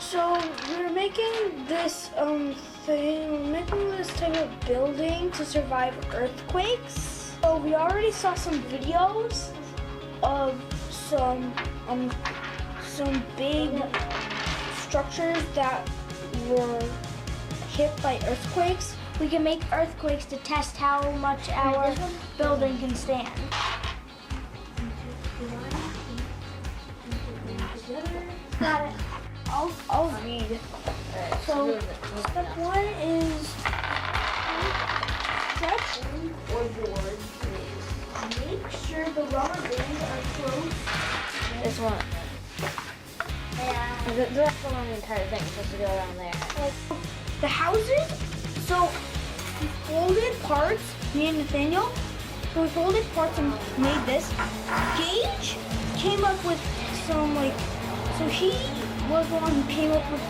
So we're making this thing, we're making this type of building to survive earthquakes. So we already saw some videos of some big structures that were hit by earthquakes. We can make earthquakes to test how much our building can stand. Got it. I'll read. So step one is stretch or board. Make sure the rubber bands are close. This one. Yeah. That's the one entire thing supposed to go around there. The houses, so we folded parts, me and Nathaniel, so we folded parts and made this. Gage came up with some so he was the one who came up with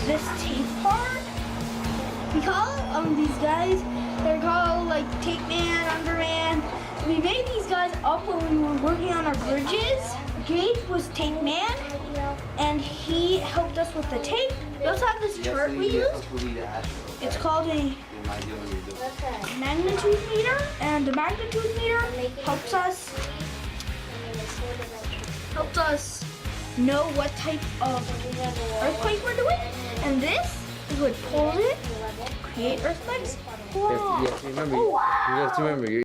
this tape part. We call these guys, they're called Tape Man, Underman. We made these guys up when we were working on our bridges. Gage was Tape Man, and he helped us with the tape. We also have this chart we use. It's called a magnitude meter, and the magnitude meter helps us know what type of earthquake we're doing. And this is what pulls it, create earthquakes. You have to remember. You have to remember.